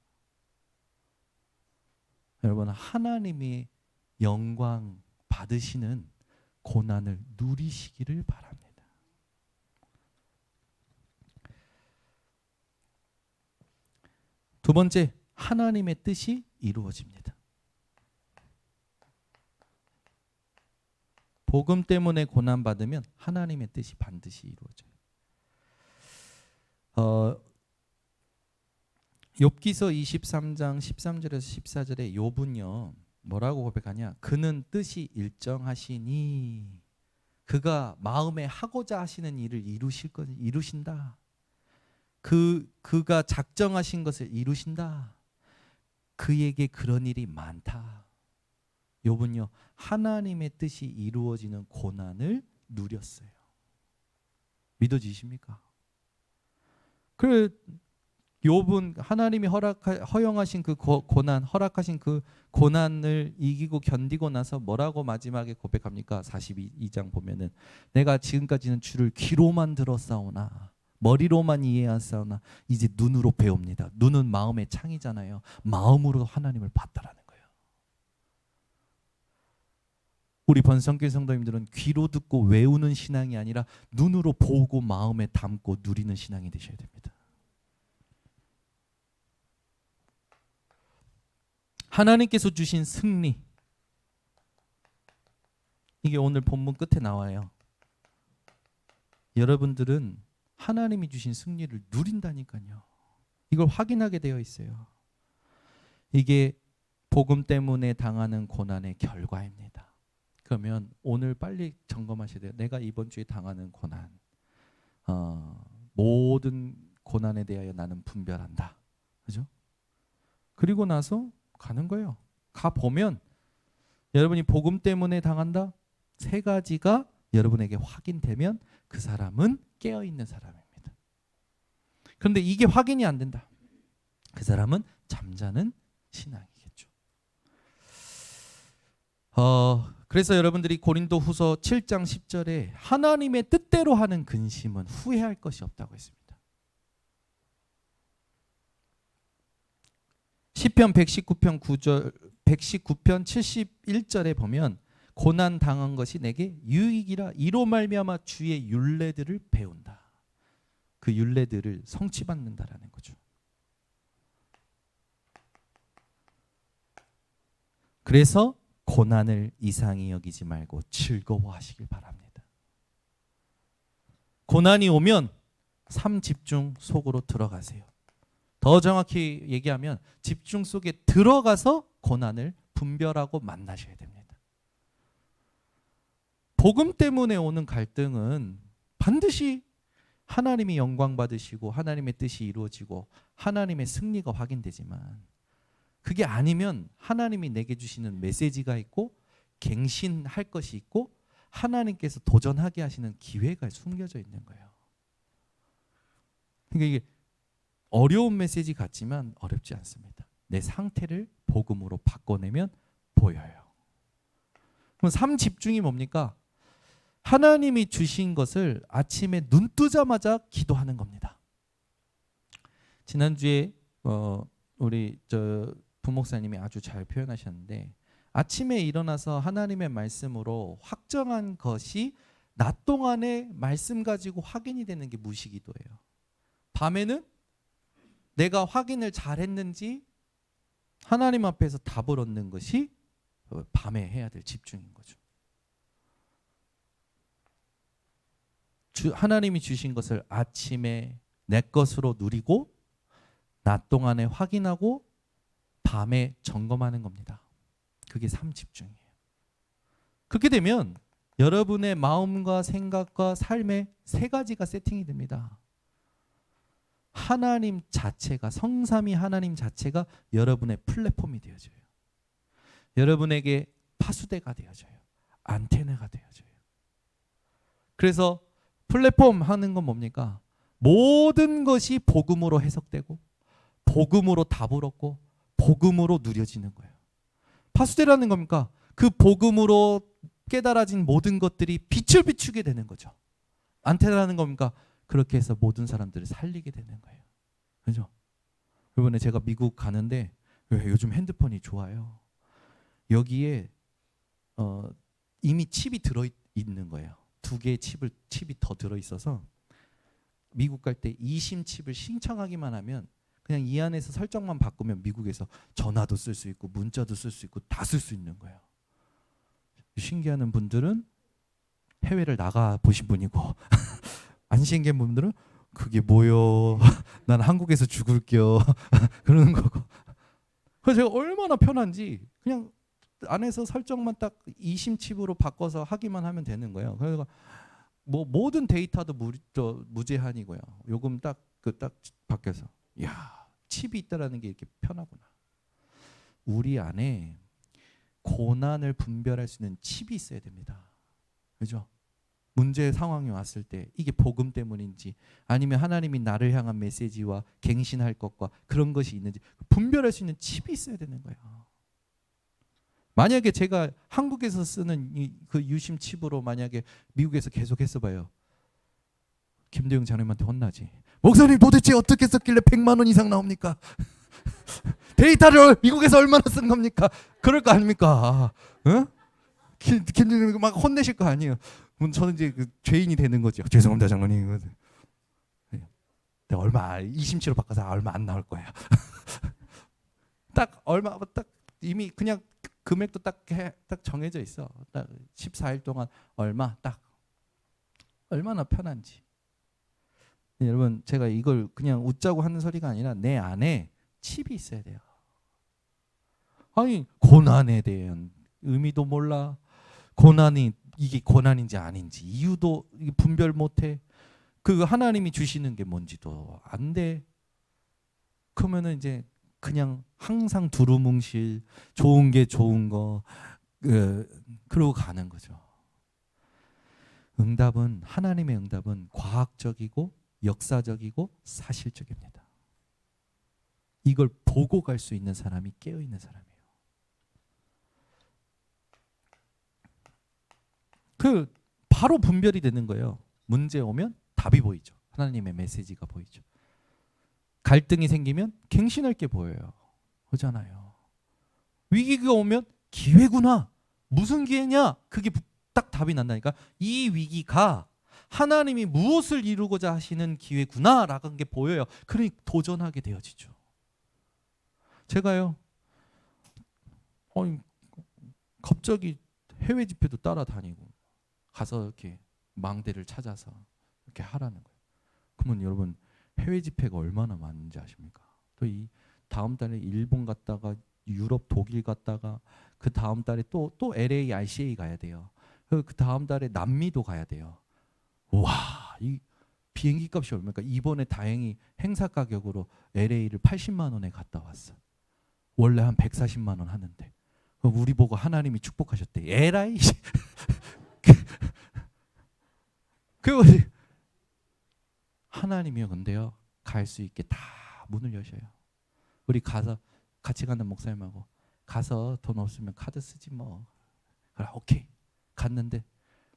여러분, 하나님이 영광 받으시는 고난을 누리시기를 바랍니다. 두 번째, 하나님의 뜻이 이루어집니다. 복음 때문에 고난 받으면 하나님의 뜻이 반드시 이루어져요. 욥기서 23장 13절에서 14절에 욥은요 뭐라고 고백하냐? 그는 뜻이 일정하시니 그가 마음에 하고자 하시는 일을 이루신다. 그가 작정하신 것을 이루신다. 그에게 그런 일이 많다. 욥은요 하나님의 뜻이 이루어지는 고난을 누렸어요. 믿어지십니까? 그래 욥은 하나님이 허용하신 그 허락하신 그 고난을 이기고 견디고 나서 뭐라고 마지막에 고백합니까? 42장 보면은 내가 지금까지는 주를 귀로만 들었사오나 머리로만 이해하사오나 이제 눈으로 배웁니다. 눈은 마음의 창이잖아요. 마음으로 하나님을 봤다라는 거예요. 우리 번성교회 성도님들은 귀로 듣고 외우는 신앙이 아니라 눈으로 보고 마음에 담고 누리는 신앙이 되셔야 됩니다. 하나님께서 주신 승리, 이게 오늘 본문 끝에 나와요. 여러분들은 하나님이 주신 승리를 누린다니까요. 이걸 확인하게 되어 있어요. 이게 복음 때문에 당하는 고난의 결과입니다. 그러면 오늘 빨리 점검하셔야 돼요. 내가 이번 주에 당하는 고난, 모든 고난에 대하여 나는 분별한다. 그죠? 그리고 나서 가는 거예요. 가보면 여러분이 복음 때문에 당한다? 3가지가 여러분에게 확인되면 그 사람은 깨어있는 사람입니다. 그런데 이게 확인이 안 된다. 그 사람은 잠자는 신앙이겠죠. 그래서 여러분들이 고린도 후서 7장 10절에 하나님의 뜻대로 하는 근심은 후회할 것이 없다고 했습니다. 시편 119편 9절 119편 71절에 보면 고난 당한 것이 내게 유익이라 이로 말미암아 주의 율례들을 배운다. 그 율례들을 성취받는다라는 거죠. 그래서 고난을 이상히 여기지 말고 즐거워하시길 바랍니다. 고난이 오면 삶 집중 속으로 들어가세요. 더 정확히 얘기하면 집중 속에 들어가서 고난을 분별하고 만나셔야 됩니다. 복음 때문에 오는 갈등은 반드시 하나님이 영광 받으시고 하나님의 뜻이 이루어지고 하나님의 승리가 확인되지만, 그게 아니면 하나님이 내게 주시는 메시지가 있고 갱신할 것이 있고 하나님께서 도전하게 하시는 기회가 숨겨져 있는 거예요. 그러니까 이게 어려운 메시지 같지만 어렵지 않습니다. 내 상태를 복음으로 바꿔내면 보여요. 그럼 삶 집중이 뭡니까? 하나님이 주신 것을 아침에 눈 뜨자마자 기도하는 겁니다. 지난주에 우리 부목사님이 아주 잘 표현하셨는데, 아침에 일어나서 하나님의 말씀으로 확정한 것이 낮 동안에 말씀 가지고 확인이 되는 게 무시기도예요. 밤에는 내가 확인을 잘했는지 하나님 앞에서 답을 얻는 것이 밤에 해야 될 집중인 거죠. 하나님이 주신 것을 아침에 내 것으로 누리고 낮 동안에 확인하고 밤에 점검하는 겁니다. 그게 삶 집중이에요. 그렇게 되면 여러분의 마음과 생각과 삶의 세 가지가 세팅이 됩니다. 하나님 자체가, 성삼위 하나님 자체가 여러분의 플랫폼이 되어져요. 여러분에게 파수대가 되어져요. 안테나가 되어져요. 그래서 플랫폼 하는 건 뭡니까? 모든 것이 복음으로 해석되고 복음으로 답을 얻고 복음으로 누려지는 거예요. 파수대라는 겁니까? 그 복음으로 깨달아진 모든 것들이 빛을 비추게 되는 거죠. 안테나라는 겁니까? 그렇게 해서 모든 사람들을 살리게 되는 거예요. 그죠? 이번에 제가 미국 가는데 요즘 핸드폰이 좋아요. 여기에 이미 칩이 들어있는 거예요. 2개의 칩이 더 들어있어서 미국 갈 때 eSIM 칩을 신청하기만 하면 그냥 이 안에서 설정만 바꾸면 미국에서 전화도 쓸 수 있고 문자도 쓸 수 있고 다 쓸 수 있는 거예요. 신기한 분들은 해외를 나가 보신 분이고 안 신기한 분들은 그게 뭐요? 난 한국에서 죽을게요. 그러는 거고. 그래서 제가 얼마나 편한지 그냥 안에서 설정만 딱 eSIM 칩으로 바꿔서 하기만 하면 되는 거예요. 그래서 뭐 모든 데이터도 무제한이고요. 요금 딱 바뀌어서, 야, 칩이 있다라는 게 이렇게 편하구나. 우리 안에 고난을 분별할 수 있는 칩이 있어야 됩니다. 그죠? 문제 상황이 왔을 때 이게 복음 때문인지 아니면 하나님이 나를 향한 메시지와 갱신할 것과 그런 것이 있는지 분별할 수 있는 칩이 있어야 되는 거예요. 만약에 제가 한국에서 쓰는 그 유심 칩으로 만약에 미국에서 계속 했어봐요. 김대영 장로님한테 혼나지. 목사님 도대체 어떻게 썼길래 100만 원 이상 나옵니까? 데이터를 미국에서 얼마나 쓴 겁니까? 그럴 거 아닙니까? 응? 김대영 막 혼내실 거 아니에요. 그럼 저는 이제 그 죄인이 되는 거죠. 죄송합니다 장로님. 내가 얼마 이심치로 바꿔서 얼마 안 나올 거예요. 딱 얼마 딱 이미 그냥 금액도 딱 정해져 있어. 딱 14일 동안 얼마 딱 얼마나 편한지. 여러분 제가 이걸 그냥 웃자고 하는 소리가 아니라 내 안에 칩이 있어야 돼요. 아니 고난에 대한 의미도 몰라. 고난이 이게 고난인지 아닌지 이유도 분별 못해. 그 하나님이 주시는 게 뭔지도 안 돼. 그러면은 이제 그냥 항상 두루뭉실 좋은 게 좋은 거 그러고 가는 거죠. 하나님의 응답은 과학적이고 역사적이고 사실적입니다. 이걸 보고 갈 수 있는 사람이 깨어있는 사람이에요. 그 바로 분별이 되는 거예요. 문제 오면 답이 보이죠. 하나님의 메시지가 보이죠. 갈등이 생기면 갱신할 게 보여요. 그렇잖아요. 위기가 오면 기회구나. 무슨 기회냐? 그게 딱 답이 난다니까. 이 위기가 하나님이 무엇을 이루고자 하시는 기회구나라는 게 보여요. 그러니 도전하게 되어지죠. 제가요, 갑자기 해외 집회도 따라다니고 가서 이렇게 망대를 찾아서 이렇게 하라는 거예요. 그러면 여러분 해외 집회가 얼마나 많은지 아십니까? 또 이 다음 달에 일본 갔다가 유럽 독일 갔다가 그 다음 달에 또 LA RCA 가야 돼요. 그 다음 달에 남미도 가야 돼요. 와, 이 비행기 값이 얼마일까? 이번에 다행히 행사 가격으로 LA를 80만 원에 갔다 왔어. 원래 한 140만 원 하는데. 우리 보고 하나님이 축복하셨대. 에라이. 그 하나님이요, 근데요, 갈 수 있게 다 문을 여셔요. 우리 가서 같이 가는 목사님하고 가서 돈 없으면 카드 쓰지 뭐. 그래, 오케이. 갔는데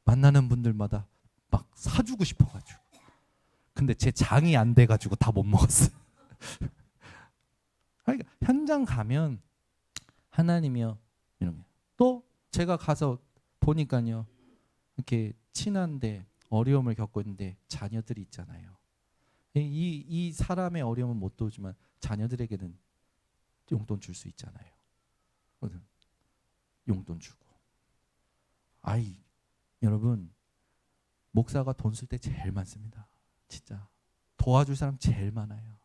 만나는 분들마다 막 사주고 싶어가지고. 근데 제 장이 안 돼가지고 다 못 먹었어. 그러니까 현장 가면 하나님이요, 이런 게. 또 제가 가서 보니까요, 이렇게 친한데 어려움을 겪고 있는데 자녀들이 있잖아요. 이 사람의 어려움은 못 도우지만 자녀들에게는 용돈 줄 수 있잖아요. 용돈 주고. 아이, 여러분, 목사가 돈 쓸 때 제일 많습니다. 진짜 도와줄 사람 제일 많아요.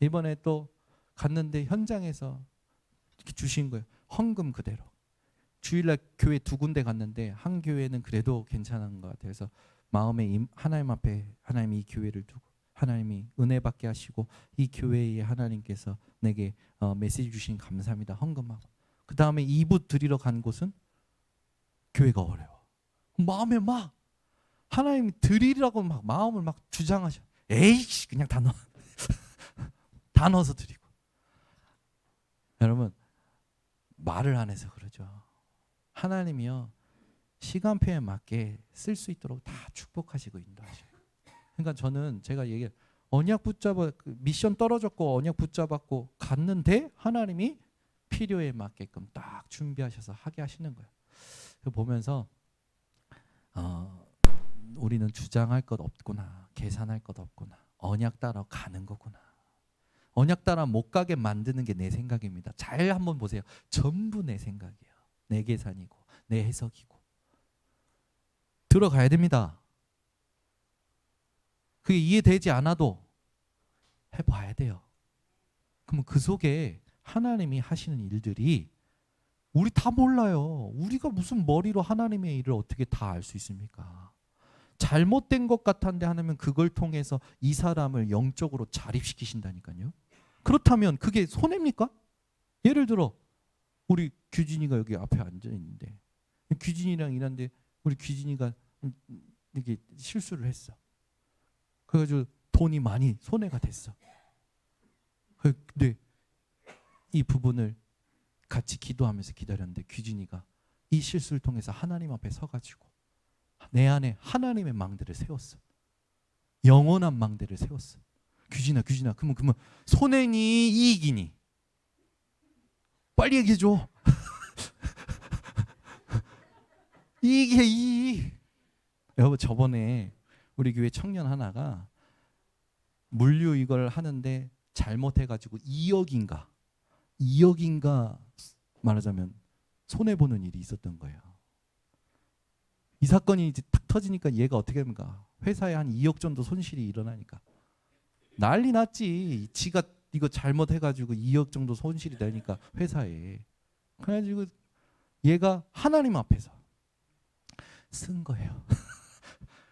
이번에 또 갔는데 현장에서 이렇게 주신 거예요. 헌금 그대로. 주일날 교회 두 군데 갔는데 한 교회는 그래도 괜찮은 것 같아서 마음에 하나님 앞에 하나님이 이 교회를 두고 하나님이 은혜 받게 하시고 이 교회에 하나님께서 내게 메시지 주신 감사합니다. 헌금하고. 그 다음에 2부 드리러 간 곳은 교회가 어려워. 마음에 막 하나님이 드리라고 막 마음을 막 주장하셔. 에이씨, 그냥 다 넣어. 다 넣어서 드리고. 여러분, 말을 안 해서 그러죠. 하나님이요, 시간표에 맞게 쓸 수 있도록 다 축복하시고 인도하셔요. 그러니까 저는 제가 언약 붙잡아, 미션 떨어졌고 언약 붙잡았고 갔는데 하나님이 필요에 맞게끔 딱 준비하셔서 하게 하시는 거예요. 보면서 우리는 주장할 것 없구나, 계산할 것 없구나, 언약 따라 가는 거구나. 언약 따라 못 가게 만드는 게 내 생각입니다. 잘 한번 보세요. 전부 내 생각이에요. 내 계산이고 내 해석이고. 들어가야 됩니다. 그게 이해되지 않아도 해봐야 돼요. 그러면 그 속에 하나님이 하시는 일들이 우리 다 몰라요. 우리가 무슨 머리로 하나님의 일을 어떻게 다 알 수 있습니까? 잘못된 것 같은데 하나님은 그걸 통해서 이 사람을 영적으로 자립시키신다니까요. 그렇다면 그게 손해입니까? 예를 들어 우리 규진이가 여기 앞에 앉아 있는데 규진이랑 일하는데 우리 규진이가 이게 실수를 했어. 그래가지고 돈이 많이 손해가 됐어. 근데 이 부분을 같이 기도하면서 기다렸는데 규진이가 이 실수를 통해서 하나님 앞에 서가지고 내 안에 하나님의 망대를 세웠어. 영원한 망대를 세웠어. 규진아, 그러면 손해니 이익이니? 빨리 얘기해줘. 이익이야, 이익. 여보, 저번에 우리 교회 청년 하나가 물류 이걸 하는데 잘못해가지고 2억인가 말하자면 손해보는 일이 있었던 거예요. 이 사건이 이제 탁 터지니까 얘가 어떻게 합니까? 회사에 한 2억 정도 손실이 일어나니까 난리 났지. 지가 이거 잘못해가지고 2억 정도 손실이 되니까 회사에. 그래가지고 얘가 하나님 앞에서 쓴 거예요.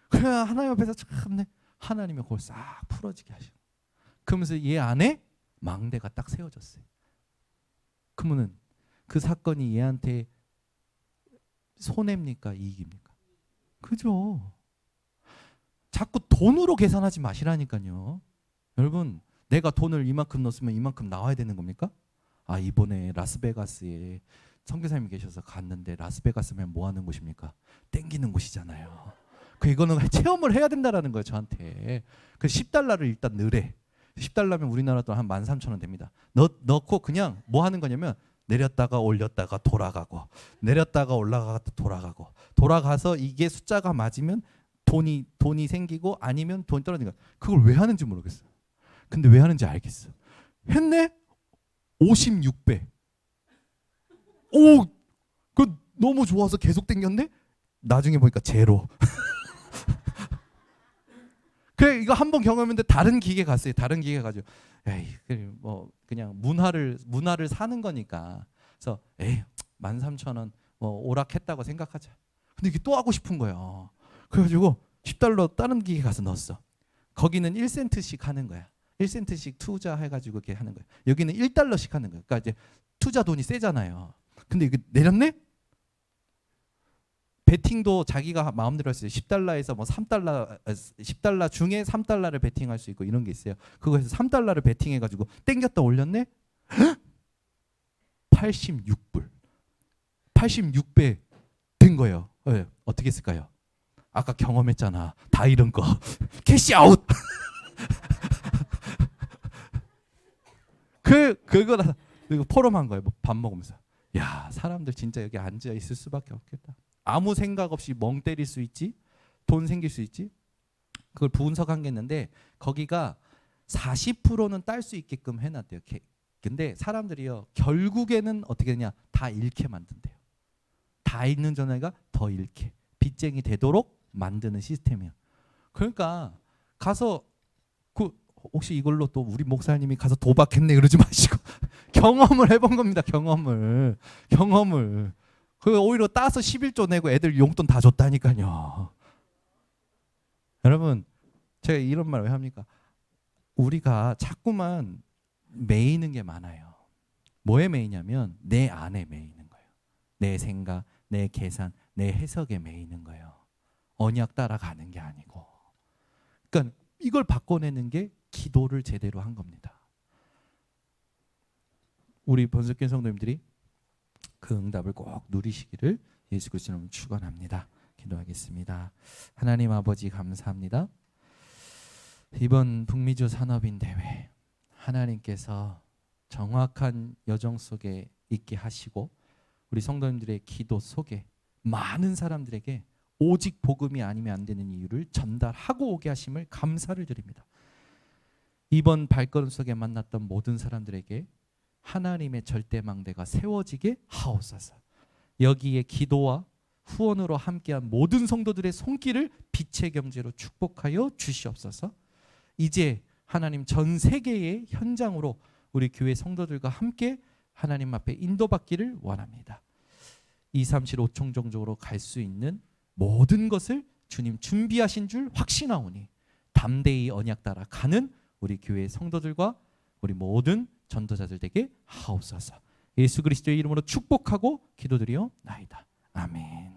그래, 하나님 앞에서 참네. 하나님이 그걸 싹 풀어지게 하셔. 그러면서 얘 안에 망대가 딱 세워졌어요. 그러면은 그 사건이 얘한테 손해입니까? 이익입니까? 그죠? 자꾸 돈으로 계산하지 마시라니까요. 여러분, 내가 돈을 이만큼 넣었으면 이만큼 나와야 되는 겁니까? 아, 이번에 라스베가스에 선교사님이 계셔서 갔는데 라스베가스면 뭐 하는 곳입니까? 땡기는 곳이잖아요. 이거는 체험을 해야 된다라는 거예요, 저한테. 그 10달러를 일단 넣으래. 10달러면 우리나라 돈 한 13,000원 됩니다. 넣고 그냥 뭐 하는 거냐면 내렸다가 올렸다가 돌아가고 내렸다가 올라가다 돌아가고 돌아가서 이게 숫자가 맞으면 돈이 생기고 아니면 돈이 떨어지는 거야. 그걸 왜 하는지 모르겠어. 근데 왜 하는지 알겠어. 했네? 56배. 오, 그 너무 좋아서 계속 땡겼네? 나중에 보니까 제로. 그래, 이거 한 번 경험했는데 다른 기계 갔어요. 다른 기계 가지고 에이, 뭐 그냥 문화를 사는 거니까. 그래서 에이, 13,000원 뭐 오락했다고 생각하자. 근데 이게 또 하고 싶은 거예요. 그래가지고 10달러 다른 기계 가서 넣었어. 거기는 1센트씩 하는 거야. 1센트씩 투자해가지고 이렇게 하는 거야. 여기는 1달러씩 하는 거야. 그러니까 이제 투자 돈이 세잖아요. 근데 이게 내렸네? 베팅도 자기가 마음대로 할 수 있어요. 10달러에서 뭐 3달러, 10달러 중에 3달러를 베팅할 수 있고 이런 게 있어요. 그거에서 3달러를 베팅해가지고 땡겼다 올렸네? 86불. 86배 된 거예요. 네, 어떻게 했을까요? 아까 경험했잖아. 다 잃은 거. 캐시아웃. 그거 포럼한 거예요. 뭐 밥 먹으면서. 야, 사람들 진짜 여기 앉아 있을 수밖에 없겠다. 아무 생각 없이 멍 때릴 수 있지? 돈 생길 수 있지? 그걸 분석한 게 있는데 거기가 40%는 딸 수 있게끔 해놨대요. 근데 사람들이요 결국에는 어떻게 되냐? 다 잃게 만든대요. 다 잃는 전화가 더 잃게 빚쟁이 되도록 만드는 시스템이에요. 그러니까 가서 그 혹시 이걸로 또 우리 목사님이 가서 도박했네 그러지 마시고 경험을 해본 겁니다. 경험을. 그 오히려 따서 11조 내고 애들 용돈 다 줬다니까요. 여러분, 제가 이런 말 왜 합니까? 우리가 자꾸만 매이는 게 많아요. 뭐에 매이냐면 내 안에 매이는 거예요. 내 생각, 내 계산, 내 해석에 매이는 거예요. 언약 따라가는 게 아니고. 그러니까 이걸 바꿔내는 게 기도를 제대로 한 겁니다. 우리 번석교 성도님들이 그 응답을 꼭 누리시기를 예수 그리스도 이름으로 축원합니다. 기도하겠습니다. 하나님 아버지 감사합니다. 이번 북미주 산업인 대회 하나님께서 정확한 여정 속에 있게 하시고 우리 성도님들의 기도 속에 많은 사람들에게 오직 복음이 아니면 안 되는 이유를 전달하고 오게 하심을 감사를 드립니다. 이번 발걸음 속에 만났던 모든 사람들에게 하나님의 절대망대가 세워지게 하옵소서. 여기에 기도와 후원으로 함께한 모든 성도들의 손길을 빛의 경제로 축복하여 주시옵소서. 이제 하나님 전 세계의 현장으로 우리 교회 성도들과 함께 하나님 앞에 인도받기를 원합니다. 2, 3, 7, 5총 정도로 갈 수 있는 모든 것을 주님 준비하신 줄 확신하오니 담대히 언약 따라 가는 우리 교회 성도들과 우리 모든 전도자들 되게 하옵소서. 예수 그리스도의 이름으로 축복하고 기도드리옵나이다. 아멘.